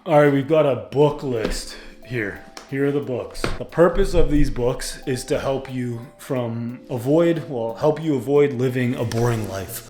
All right, we've got a book list here. Here are the books. The purpose of these books is to help you help you avoid living a boring life.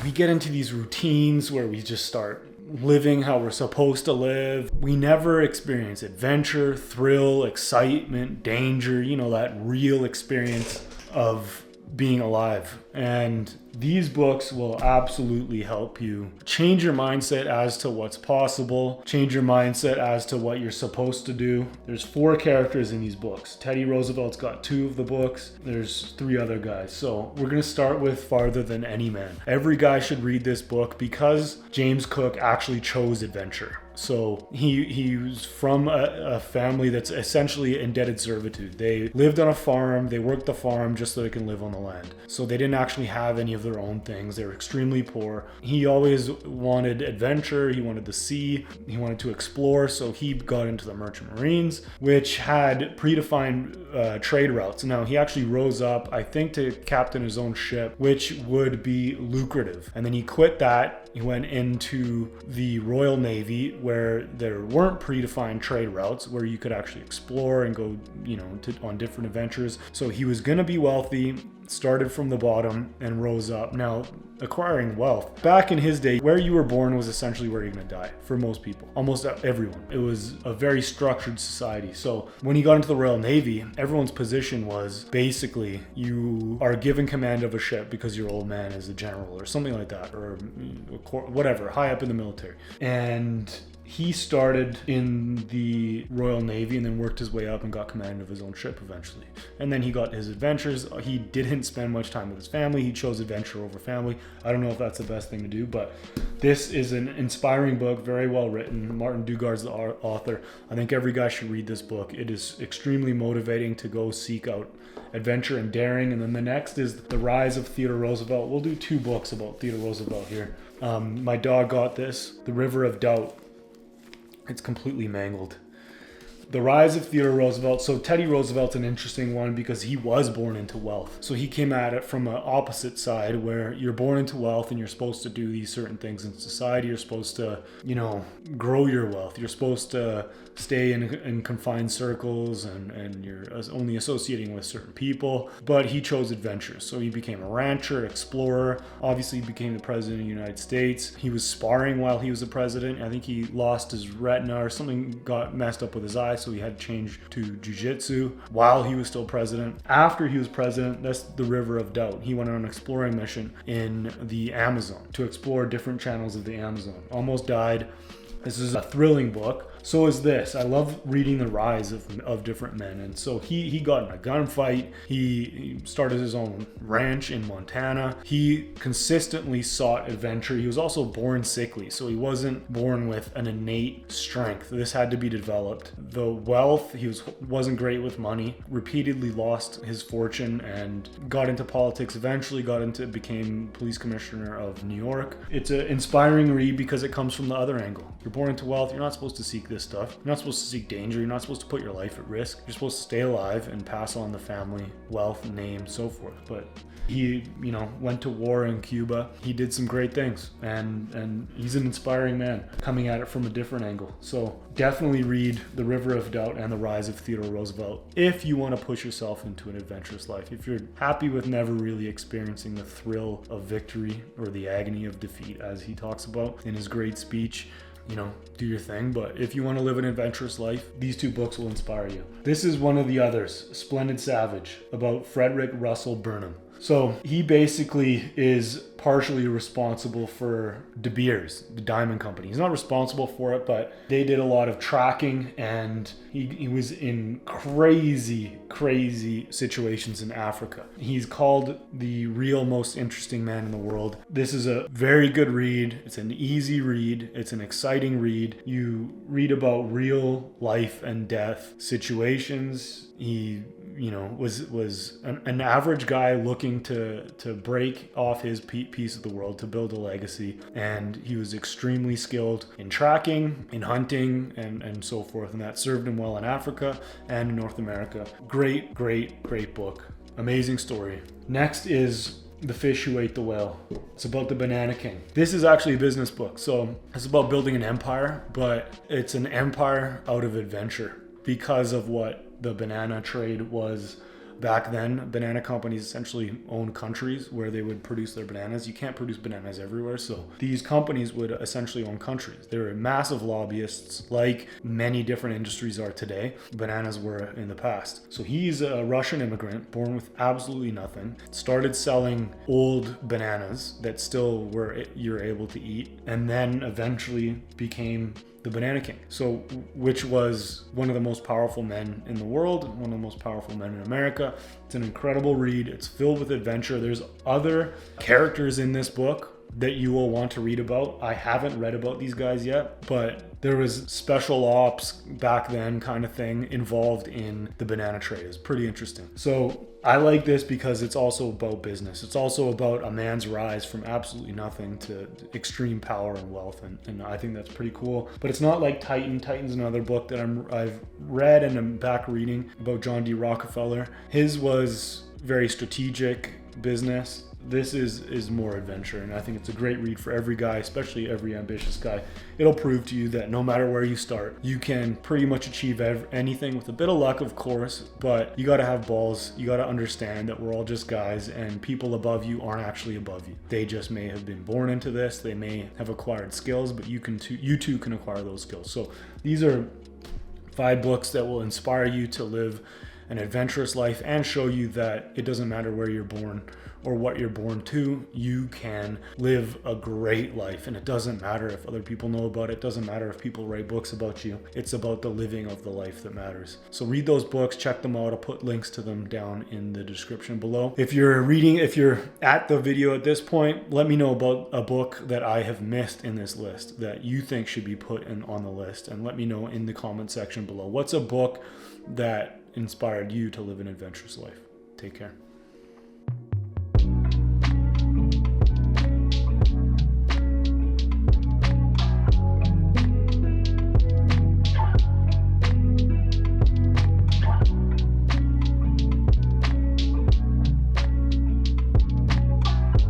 We get into these routines where we just start living how we're supposed to live. We never experience adventure, thrill, excitement, danger, that real experience of being alive. And these books will absolutely help you change your mindset as to what's possible, change your mindset as to what you're supposed to do. There's 4 characters in these books. Teddy Roosevelt's got 2 of the books. There's 3 other guys. So we're going to start with Farther Than Any Man. Every guy should read this book because James Cook actually chose adventure. So he was from a family that's essentially indebted servitude. They lived on a farm, they worked the farm just so they can live on the land. So they didn't actually have any of their own things. They were extremely poor. He always wanted adventure, he wanted the sea, he wanted to explore, so he got into the Merchant Marines, which had predefined trade routes. Now, he actually rose up, I think, to captain his own ship, which would be lucrative. And then he quit that. He went into the Royal Navy, where there weren't predefined trade routes, where you could actually explore and go, on different adventures. So he was going to be wealthy, started from the bottom and rose up. Now, acquiring wealth, back in his day, where you were born was essentially where you're going to die for most people, almost everyone. It was a very structured society. So when he got into the Royal Navy, everyone's position was basically you are given command of a ship because your old man is a general or something like that, or whatever, high up in the military. And he started in the Royal Navy and then worked his way up and got command of his own ship eventually. And then he got his adventures. He didn't spend much time with his family. He chose adventure over family. I don't know if that's the best thing to do, but this is an inspiring book, very well written. Martin Dugard's the author. I think every guy should read this book. It is extremely motivating to go seek out adventure and daring. And then the next is The Rise of Theodore Roosevelt. We'll do 2 books about Theodore Roosevelt here. My dog got this, The River of Doubt. It's completely mangled. The Rise of Theodore Roosevelt. So Teddy Roosevelt's an interesting one because he was born into wealth. So he came at it from an opposite side where you're born into wealth and you're supposed to do these certain things in society. You're supposed to, grow your wealth. You're supposed to stay in confined circles and you're only associating with certain people. But he chose adventure. So he became a rancher, explorer. Obviously, he became the president of the United States. He was sparring while he was the president. I think he lost his retina or something got messed up with his eye. So he had to change to jiu-jitsu while he was still president. After he was president, that's the River of Doubt. He went on an exploring mission in the Amazon to explore different channels of the Amazon. Almost died. This is a thrilling book. So is this. I love reading the rise of different men. And so he got in a gunfight. He started his own ranch in Montana. He consistently sought adventure. He was also born sickly. So he wasn't born with an innate strength. This had to be developed. The wealth, he wasn't great with money. Repeatedly lost his fortune and got into politics. Eventually became police commissioner of New York. It's an inspiring read because it comes from the other angle. You're born into wealth. You're not supposed to seek this stuff. You're not supposed to seek danger. You're not supposed to put your life at risk. You're supposed to stay alive and pass on the family, wealth, name, so forth. But he, went to war in Cuba. He did some great things, and he's an inspiring man coming at it from a different angle. So definitely read The River of Doubt and The Rise of Theodore Roosevelt if you want to push yourself into an adventurous life. If you're happy with never really experiencing the thrill of victory or the agony of defeat, as he talks about in his great speech, do your thing. But if you want to live an adventurous life, these 2 books will inspire you. This is one of the others, Splendid Savage, about Frederick Russell Burnham. So he basically is partially responsible for De Beers, the diamond company. He's not responsible for it, but they did a lot of tracking, and he was in crazy situations in Africa. He's called the real most interesting man in the world. This is a very good read. It's an easy read. It's an exciting read. You read about real life and death situations. He was an average guy looking to break off his piece of the world, to build a legacy. And he was extremely skilled in tracking, in hunting, and so forth. And that served him well in Africa and in North America. Great book. Amazing story. Next is The Fish Who Ate the Whale. It's about the Banana King. This is actually a business book. So it's about building an empire, but it's an empire out of adventure because of what the banana trade was back then. Banana companies essentially owned countries where they would produce their bananas. You can't produce bananas everywhere, so these companies would essentially own countries. They were massive lobbyists, like many different industries are today. Bananas were in the past. So he's a Russian immigrant, born with absolutely nothing, started selling old bananas that still you're able to eat, and then eventually became the Banana King. So, which was one of the most powerful men in the world, one of the most powerful men in America. It's an incredible read. It's filled with adventure. There's other characters in this book that you will want to read about. I haven't read about these guys yet, but there was special ops back then kind of thing involved in the banana trade. It's pretty interesting. So I like this because it's also about business. It's also about a man's rise from absolutely nothing to extreme power and wealth, and I think that's pretty cool. But it's not like Titan. Titan's another book that I've read and I'm back reading about John D. Rockefeller. His was very strategic business. This is more adventure, and I think it's a great read for every guy, especially every ambitious guy. It'll prove to you that no matter where you start, you can pretty much achieve anything with a bit of luck, of course, but you got to have balls. You got to understand that we're all just guys, and people above you aren't actually above you. They just may have been born into this. They may have acquired skills, but you too can acquire those skills. So these are 5 books that will inspire you to live an adventurous life and show you that it doesn't matter where you're born or what you're born to, you can live a great life. And it doesn't matter if other people know about it. It doesn't matter if people write books about you. It's about the living of the life that matters. So read those books, check them out. I'll put links to them down in the description below. If you're at the video at this point, let me know about a book that I have missed in this list that you think should be put on the list. And let me know in the comment section below. What's a book that inspired you to live an adventurous life? Take care.